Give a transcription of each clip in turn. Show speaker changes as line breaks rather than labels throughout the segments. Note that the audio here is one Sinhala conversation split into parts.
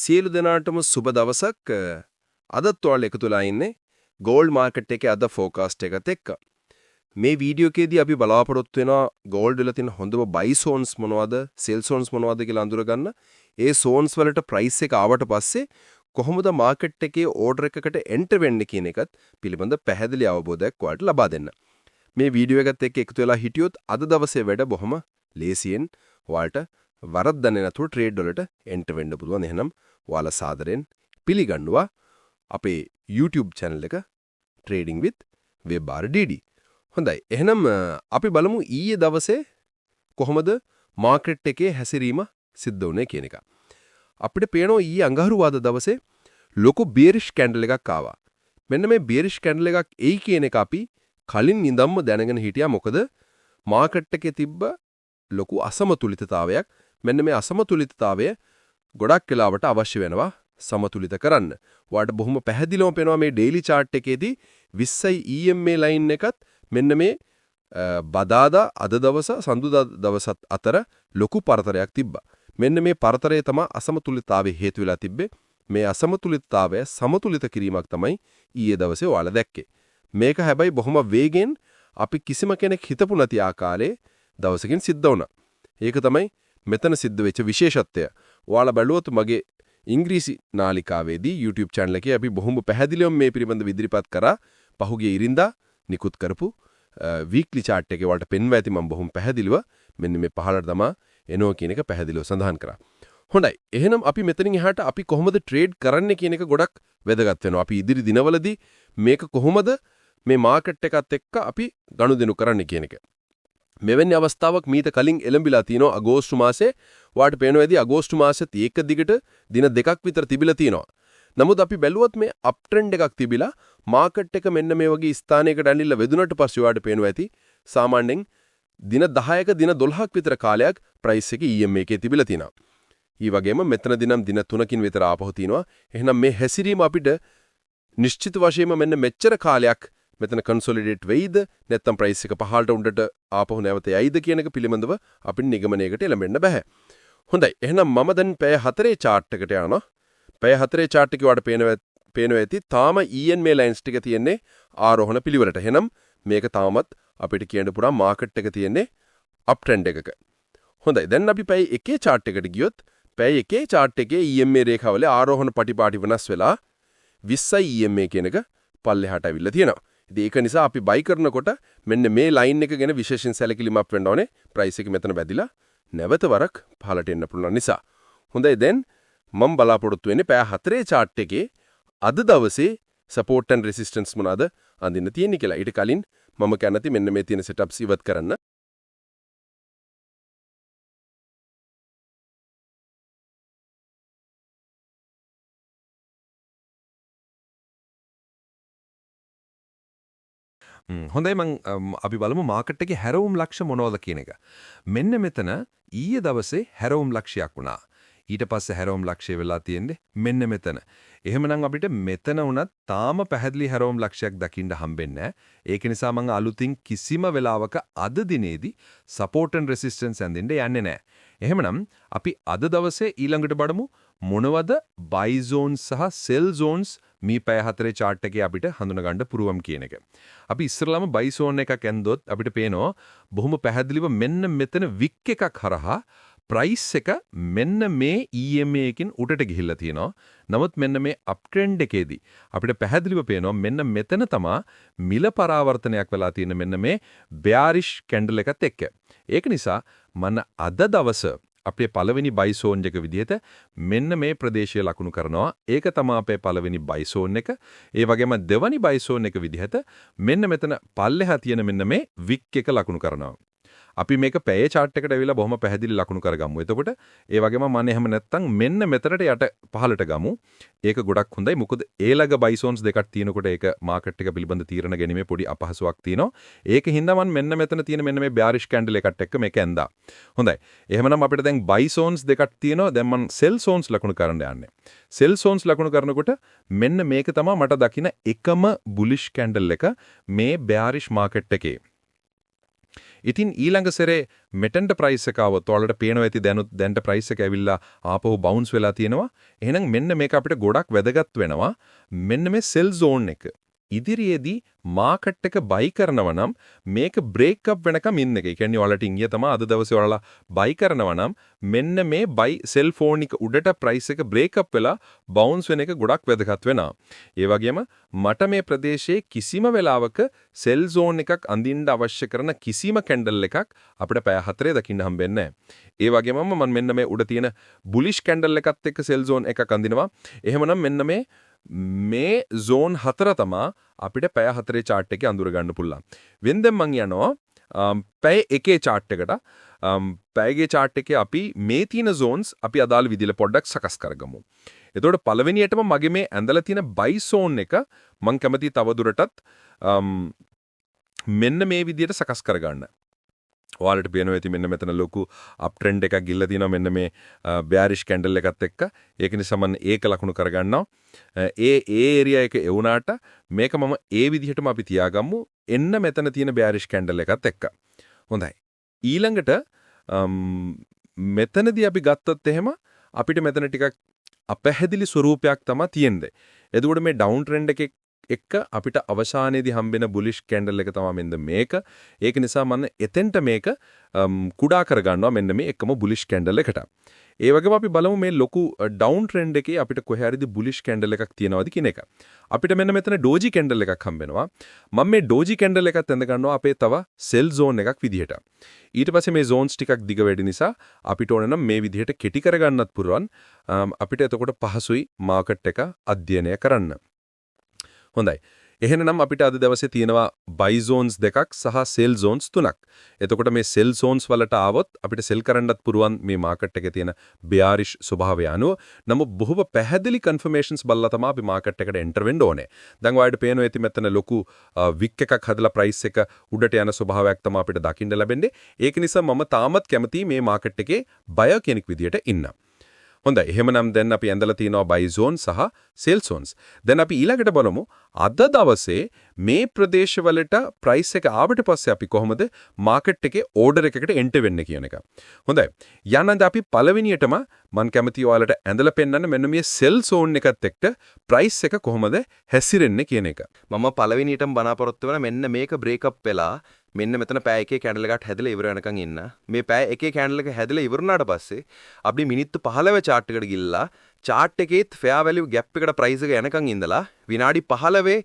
සියලු දෙනාටම සුබ දවසක්. අදත් ඔයාලා එකතු වෙලා ඉන්නේ ගෝල්ඩ් මාකට් එකේ අද ෆෝකාස්ට් එකත් එක්ක. මේ වීඩියෝ එකේදී අපි බලාපොරොත්තු වෙනවා ගෝල්ඩ් වල තියෙන හොඳම බයි සෝන්ස් මොනවද, සෙල් සෝන්ස් මොනවද කියලා අඳුරගන්න. ඒ සෝන්ස් වලට ප්‍රයිස් එක ආවට පස්සේ කොහොමද මාකට් එකේ ඕඩර් එකකට එන්ටර් වෙන්නේ කියන එකත් පිළිබඳ පැහැදිලි අවබෝධයක් ඔයාලට ලබා දෙන්න. මේ වීඩියෝ එකත් එක්ක එකතු වෙලා හිටියොත් අද දවසේ වැඩ බොහොම ලේසියෙන් ඔයාලට වරද්දන්නේ නැතුව ට්‍රේඩ් වලට එන්ටර් වෙන්න පුළුවන්. එහෙනම් ඔයාලා සාදරයෙන් පිළිගන්නවා අපේ YouTube channel එක Trading with WebRDD. හොඳයි. එහෙනම් අපි බලමු ඊයේ දවසේ කොහොමද මාකට් එකේ හැසිරීම සිද්ධ වුනේ කියන එක. අපිට පේනවා ඊයේ අඟහරුවාදා දවසේ ලොකු bearish candle එකක් ආවා. මෙන්න මේ bearish candle එකක් එයි කියන එක අපි කලින් ඉඳන්ම දැනගෙන හිටියා. මොකද මාකට් එකේ තිබ්බ ලොකු අසමතුලිතතාවයක්. මෙන්න මේ අසමතුලිතතාවය ගොඩක් වෙලාවට අවශ්‍ය වෙනවා සමතුලිත කරන්න. ඔයාලට බොහොම පැහැදිලිවම පේනවා මේ ඩේලි chart එකේදී 20යි EMA line එකත් මෙන්න මේ බදාදා අද දවස සඳුදා දවසත් අතර ලොකු පරතරයක් තිබ්බා. මෙන්න මේ පරතරය තමයි අසමතුලිතතාවයේ හේතු වෙලා තිබ්බේ. මේ අසමතුලිතතාවය සමතුලිත කිරීමක් තමයි ඊයේ දවසේ ඔයාලා දැක්කේ. මේක හැබැයි බොහොම වේගෙන් අපි කිසිම කෙනෙක් හිතපු නැති ආකාරයේ දවසකින් සිද්ධ වුණා. ඒක තමයි මෙතන සිද්ධ වෙච්ච විශේෂත්වය. ඔයාලා බැලුවොත් මගේ ඉංග්‍රීසි නාලිකාවේදී YouTube channel එකේ අපි බොහොම පැහැදිලිවම මේ පිළිබඳව ඉදිරිපත් කරා. පහුගිය ඉරින්දා නිකුත් කරපු weekly chart එකේ ඔයාලට පෙන්වා ඇති මම බොහොම පැහැදිලිව මෙන්න මේ පහළට තමයි එනවා කියන එක පැහැදිලිව සඳහන් කරා. හොඳයි. එහෙනම් අපි මෙතනින් එහාට අපි කොහොමද ට්‍රේඩ් කරන්නේ කියන එක ගොඩක් වැදගත් වෙනවා. අපි ඉදිරි දිනවලදී මේක කොහොමද මේ මාකට් එකත් එක්ක අපි ගනුදෙනු කරන්නේ කියන එක. මෙවැනි අවස්ථාවක් මීට කලින් එළඹිලා තිනවා අගෝස්තු මාසේ. ඔයාලට පේනවා ඇති අගෝස්තු මාසෙත් එක දිගට දින දෙකක් විතර තිබිලා තිනවා. නමුත් අපි බැලුවොත් මේ අප් ට්‍රෙන්ඩ් එකක් තිබිලා මාකට් එක මෙන්න මේ වගේ ස්ථානයකට ඇවිල්ලා වෙදුනට පස්සේ ඔයාලට පේනවා ඇති සාමාන්‍යයෙන් දින 10ක දින 12ක් විතර කාලයක් ප්‍රයිස් එක EMA එකේ තිබිලා තිනවා. ඊ වගේම මෙතනදී නම් දින 3කින් විතර ආපහු තිනවා. එහෙනම් මේ හැසිරීම අපිට නිශ්චිත වශයෙන්ම මෙන්න මෙච්චර කාලයක් මෙතන කන්සොලිඩේට් වෙයිද නැත්නම් ප්‍රයිස් එක පහළට උඩට ආපහු නැවත යයිද කියන එක පිළිබඳව අපිට නිගමනයකට එළඹෙන්න බෑ. හොඳයි. එහෙනම් මම දැන් පැය 4 chart එකට යනවා. පැය 4 chart එකේ වඩ පේනවා ඇති තාම EMA lines ටික තියෙන්නේ ආරෝහණ පිළිවෙලට. එහෙනම් මේක තාමත් අපිට කියන්න පුළුවන් මාකට් එක තියෙන්නේ අප් ට්‍රෙන්ඩ් එකක. හොඳයි. දැන් අපි පැය 1 chart එකට ගියොත් පැය 1 chart එකේ EMA රේඛාවල ආරෝහණ පටිපාටි වෙනස් වෙලා 20යි EMA කියන එක පල්ලෙහාට අවිල්ලා තියෙනවා. ඉතින් ඒක නිසා අපි බයි කරනකොට මෙන්න මේ ලයින් එක ගැන විශේෂයෙන් සැලකිලිමත් වෙන්න ඕනේ. ප්‍රයිස් එක මෙතන වැදිලා නැවත වරක් පහළට එන්න පුළුවන් නිසා. හොඳයි. දැන් මම බලාපොරොත්තු වෙන්නේ පැය 4 chart එකේ අද දවසේ support and resistance මොනවාද අඳින්න තියෙන්නේ කියලා. ඊට කලින් මම කැමති මෙන්න මේ තියෙන setups ඉවත් කරන්න.
හොඳයි මං අපි බලමු මාකට් එකේ හැරවුම් ලක්ෂ මොනවද කියන එක. මෙන්න මෙතන ඊයේ දවසේ හැරවුම් ලක්ෂයක් වුණා. ඊට පස්සේ හැරවුම් ලක්ෂය වෙලා තියෙන්නේ මෙන්න මෙතන. එහෙමනම් අපිට මෙතන උනත් තාම පැහැදිලි හැරවුම් ලක්ෂයක් දකින්න හම්බෙන්නේ නැහැ. ඒක නිසා මම අලුතින් කිසිම වෙලාවක අද දිනේදී support and resistance ඇඳින්න යන්නේ නැහැ. එහෙමනම් අපි අද දවසේ ඊළඟට බලමු මොනවද buy zones සහ sell zones මේ පැය 4 chart එකේ අපිට හඳුනා ගන්න පුරුවම් කියන එක. අපි ඉස්සරළම buy zone එකක් ඇන්දොත් අපිට පේනවා බොහොම පැහැදිලිව මෙන්න මෙතන wick එකක් හරහා ප්‍රයිස් එක මෙන්න මේ EMA එකකින් උඩට ගිහිල්ලා තියෙනවා. නමුත් මෙන්න මේ අප් ට්‍රෙන්ඩ් එකේදී අපිට පැහැදිලිව පේනවා මෙන්න මෙතන තමයි මිල පරාවර්තනයක් වෙලා තියෙන මෙන්න මේ bearish candle එකත් එක්ක. ඒක නිසා මම අද දවස අපේ පළවෙනි buy zone එක විදිහට මෙන්න මේ ප්‍රදේශය ලකුණු කරනවා. ඒක තමයි අපේ පළවෙනි buy zone එක. ඒ වගේම දෙවනි buy zone එක විදිහට මෙන්න මෙතන පල්ලෙහා තියෙන මෙන්න මේ wick එක ලකුණු කරනවා. අපි මේක පැය chart එකට ඇවිල්ලා බොහොම පැහැදිලි ලකුණු කරගමු. එතකොට ඒ වගේම මම එහෙම නැත්තම් මෙන්න මෙතනට යට පහළට ගමු. ඒක ගොඩක් හොඳයි. මොකද ඒලග buy zones දෙකක් තියෙනකොට ඒක මාකට් එක පිළිබඳ තීරණ ගැනීමේ පොඩි අපහසුාවක් තියෙනවා. ඒක හින්දා මම මෙන්න මෙතන තියෙන මෙන්න මේ bearish candle එකත් එක්ක මේක ඇඳා. හොඳයි. එහෙමනම් අපිට දැන් buy zones දෙකක් තියෙනවා. දැන් මම sell zones ලකුණු කරන්න යන්නේ. sell zones ලකුණු කරනකොට මෙන්න මේක තමයි මට දකින්න එකම bullish candle එක මේ bearish market එකේ. ඉතින් ඊළඟ සැරේ මෙටෙන්ට ප්‍රයිස් එක આવොත් ඔයාලට පේනවා ඇති දැන්ට ප්‍රයිස් එක ඇවිල්ලා ආපහු බවුන්ස් වෙලා තියෙනවා. එහෙනම් මෙන්න මේක අපිට ගොඩක් වැදගත් වෙනවා. මෙන්න මේ සෙල් zone එක. ඉදිරියේදී මාකට් එක බයි කරනවා නම් මේක බ්‍රේක් අප් වෙනකම් ඉන්න එක. ඒ කියන්නේ ඔයාලට ඉංගිය තමයි අද දවසේ ඔයාලා බයි කරනවා නම් මෙන්න මේ බයි සෙල් ෆෝන් එක උඩට ප්‍රයිස් එක බ්‍රේක් අප් වෙලා බවුන්ස් වෙන එක ගොඩක් වැදගත් වෙනවා. ඒ වගේම මට මේ ප්‍රදේශයේ කිසිම වෙලාවක සෙල් zone එකක් අඳින්න අවශ්‍ය කරන කිසිම කැන්ඩල් එකක් අපිට පැය 4 දකින්න හම්බෙන්නේ නැහැ. ඒ වගේම මම මෙන්න මේ උඩ තියෙන බුලිෂ් කැන්ඩල් එකත් එක්ක සෙල් zone එකක් අඳිනවා. එහෙමනම් මෙන්න මේ zone 4 තමා අපිට පැය 4 chart එකේ අඳුර ගන්න පුළුවන්. වෙන්දෙන් මං යනවා පැය 1 chart එකට. පැයගේ chart එකේ අපි මේ තියෙන zones අපි අදාළ විදිහට පොඩ්ඩක් සකස් කරගමු. එතකොට පළවෙනියටම මගේ මේ ඇඳලා තියෙන buy zone එක මං කැමති තව දුරටත් මෙන්න මේ විදිහට සකස් කරගන්න. ඔයාලට පේනවා ඇති මෙන්න මෙතන ලොකු අප් ට්‍රෙන්ඩ් එකක් ගිල්ලා තියෙනවා මෙන්න මේ බෑරිෂ් කැන්ඩල් එකත් එක්ක. ඒක නිසා මම ඒක ලකුණු කරගන්නවා. ඒ ඒරියා එක එවුනාට මේක මම ඒ විදිහටම අපි තියාගමු. එන්න මෙතන තියෙන බෑරිෂ් කැන්ඩල් එකත් එක්ක. හොඳයි. ඊළඟට මෙතනදී අපි ගත්තොත් එහෙම අපිට මෙතන ටිකක් අපැහැදිලි ස්වරූපයක් තමයි තියෙන්නේ. එතකොට මේ ඩවුන් ට්‍රෙන්ඩ් එකේ එක්ක අපිට අවසානයේදී හම්බෙන බුලිෂ් කැන්ඩල් එක තමයි මෙන්න මේක. ඒක නිසා මම එතෙන්ට මේක කුඩා කරගන්නවා මෙන්න මේ එකම බුලිෂ් කැන්ඩල් එකට. ඒ වගේම අපි බලමු මේ ලොකු ඩවුන් ට්‍රෙන්ඩ් එකේ අපිට කොහේ හරිද බුලිෂ් කැන්ඩල් එකක් තියෙනවද කියන එක. අපිට මෙන්න මෙතන ඩෝජි කැන්ඩල් එකක් හම්බෙනවා. මම මේ ඩෝජි කැන්ඩල් එකත් ඇඳ ගන්නවා අපේ තව සෙල් zone එකක් විදිහට. ඊට පස්සේ මේ zones ටිකක් දිග වැඩි නිසා අපිට ඕන නම් මේ විදිහට කෙටි කරගන්නත් පුළුවන්. අපිට එතකොට පහසුයි මාකට් එක අධ්‍යයනය කරන්න. හොඳයි. එහෙනම් අපිට අද දවසේ තියෙනවා buy zones දෙකක් සහ sell zones තුනක්. එතකොට මේ sell zones වලට ආවොත් අපිට sell කරන්නත් පුරුවන් මේ මාකට් එකේ තියෙන bearish ස්වභාවය අනුව. නමුත් බොහොම පැහැදිලි confirmations බලලා තමයි අපි මාකට් එකට enter වෙන්න ඕනේ. දැන් ඔයාලට පේනවා ඇති මෙතන ලොකු wick එකක් හදලා price එක උඩට යන ස්වභාවයක් තමයි අපිට දකින්න ලැබෙන්නේ. ඒක නිසා මම තාමත් කැමතියි මේ මාකට් එකේ buyer කෙනෙක් විදියට ඉන්න. හොඳයි. එහෙමනම් දැන් අපි ඇඳලා තියෙනවා buy zone සහ sell zones. දැන් අපි ඊළඟට බලමු අද දවසේ මේ ප්‍රදේශවලට price එක ආවට පස්සේ අපි කොහොමද market එකේ order එකකට enter වෙන්නේ කියන එක. හොඳයි. යන්නද අපි පළවෙනියටම මම කැමතියි ඔයාලට ඇඳලා පෙන්නන්න මෙන්න මේ sell zone එකත් එක්ක price එක කොහොමද හැසිරෙන්නේ කියන එක.
මම පළවෙනියටම බලාපොරොත්තු වෙන මෙන්න මේක break up වෙලා මෙන්න මෙතන පෑ එකේ කැන්ඩල් එකකට හැදලා ඉවර වෙනකන් ඉන්න. මේ පෑ එකේ කැන්ඩල් එක හැදලා ඉවර වුණාට පස්සේ අපි මිනිත්තු 15 chart එකට ගිහිල්ලා chart එකේත් fair value gap එකට price එක යනකන් ඉඳලා විනාඩි 15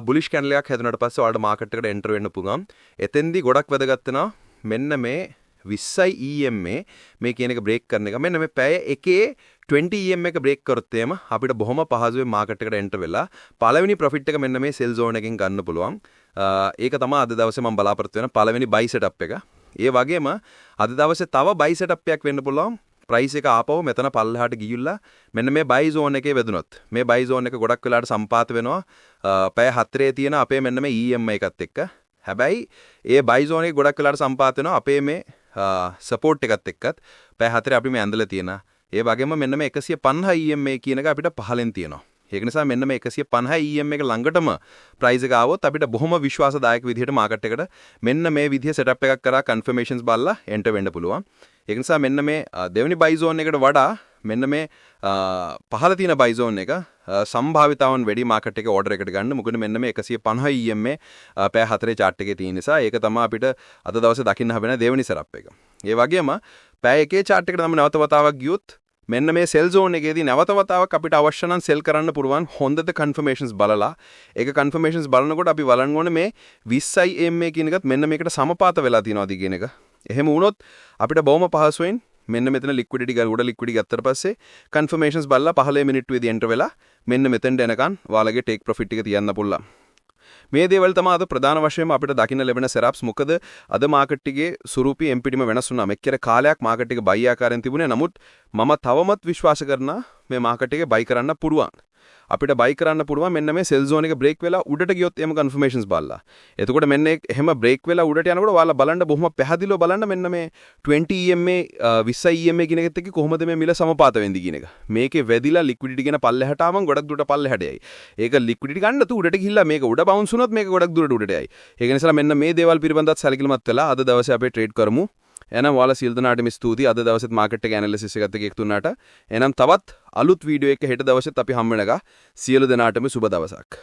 bullish කැන්ඩල් එකක් හැදුනාට පස්සේ ඔයාලට market එකට enter වෙන්න පුළුවන්. එතෙන්දී ගොඩක් වැදගත් වෙනවා මෙන්න මේ 20 EMA මේ කියන එක break කරන එක. මෙන්න මේ පෑ එකේ 20 EM එක break කරොත් එම අපිට බොහොම පහසුවෙන් market එකට enter වෙලා පළවෙනි profit එක මෙන්න මේ sell zone එකෙන් ගන්න පුළුවන්. ඒක තමයි අද දවසේ මම බලාපොරොත්තු වෙන පළවෙනි buy setup එක. ඒ වගේම අද දවසේ තව buy setup එකක් වෙන්න පුළුවන්. price එක ආපහු මෙතන පල්ලෙහාට ගිහිල්ලා මෙන්න මේ buy zone එකේ වැදුනොත් මේ buy zone එක ගොඩක් වෙලාට සම්පාත වෙනවා පැය 4 තියෙන අපේ මෙන්න මේ EM එකත් එක්ක. හැබැයි ඒ buy zone එකේ ගොඩක් වෙලාට සම්පාත වෙනවා අපේ මේ support එකත් එක්කත් පැය 4 අපි මේ ඇඳලා තියෙන. ඒ වගේම මෙන්න මේ 150 EMA කියන එක අපිට පහලෙන් තියෙනවා. ඒක නිසා මෙන්න මේ 150 EM එක ළඟටම price එක ආවොත් අපිට බොහොම විශ්වාසදායක විදිහට market එකට මෙන්න මේ විදිහේ setup එකක් කරා confirmations බලලා enter වෙන්න පුළුවන්. ඒක නිසා මෙන්න මේ දෙවෙනි buy zone එකට වඩා මෙන්න මේ පහළ තියෙන buy zone එක සම්භාවිතාවන් වැඩි market එකේ order එකකට ගන්න. මොකද මෙන්න මේ 150 EM පැය 4 chart එකේ තියෙන නිසා ඒක තමයි අපිට අද දවසේ දකින්න හම්බෙන දෙවෙනි setup එක. ඒ වගේම පැය 1 chart එකට නම් නැවත වතාවක් ගියොත් මෙන්න මේ sell zone එකේදී නැවත වතාවක් අපිට අවශ්‍ය නම් sell කරන්න පුළුවන් හොඳද confirmations බලලා. ඒක confirmations බලනකොට අපි බලන්න ඕනේ මේ 20 EM කියන එකත් මෙන්න මේකට සමපාත වෙලා තියෙනවාද කියන එක. එහෙම වුණොත් අපිට බොහොම පහසුවෙන් මෙන්න මෙතන liquidity ගාලා liquidity ගත්තට පස්සේ confirmations බලලා 15 මිනිත්තුවේදී enter වෙලා මෙන්න මෙතෙන්ට එනකන් ඔයාලගේ take profit එක තියන්න පුළුවන්. මේ දේවල් තමයි අද ප්‍රධාන වශයෙන්ම අපිට දකින්න ලැබෙන setups. මොකද අද market එකේ ස්වරූපී MPDම වෙනස් වුණා. මෙච්චර කාලයක් market එක buy ආකාරයෙන් තිබුණේ. නමුත් මම තවමත් විශ්වාස කරනවා මේ market එකේ buy කරන්න පුළුවන්. අපිට බයි කරන්න පුළුවන් මෙන්න මේ සෙල් zone එක බ්‍රේක් වෙලා උඩට ගියොත් එහෙම කන්ෆර්මේෂන්ස් බලලා. එතකොට මෙන්න එහෙම බ්‍රේක් වෙලා උඩට යනකොට ඔයාලා බලන්න බොහොම පැහැදිලිව බලන්න මෙන්න මේ 20 EMA 20 EMA කියන එකත් එක්ක කොහොමද මේ මිල සමපාත වෙන්නේ කියන එක. මේකේ වැදිලා ලික්විඩිටි කියන පල්ලෙහාට ආවම ගොඩක් දුරට පල්ලෙහාට යයි. ඒක ලික්විඩිටි ගන්න තු උඩට ගිහිල්ලා මේක උඩ බවුන්ස් වුණොත් මේක ගොඩක් දුරට උඩට යයි. ඒක නිසා මෙන්න මේ දේවල් පිළිබඳවත් සැලකිලිමත් වෙලා අද දවසේ අපි ට්‍රේඩ් කරමු. එහෙනම් ඔයාලා සියලු දෙනාටම ස්තුතියි අද දවසේත් මාකට් එක ඇනලිසිස් එකත් එක්ක එකතු වුණාට. එහෙනම් තවත් අලුත් වීඩියෝ එකක හෙට දවසෙත් අපි හම්බ වෙනකම් සියලු දෙනාටම සුබ දවසක්.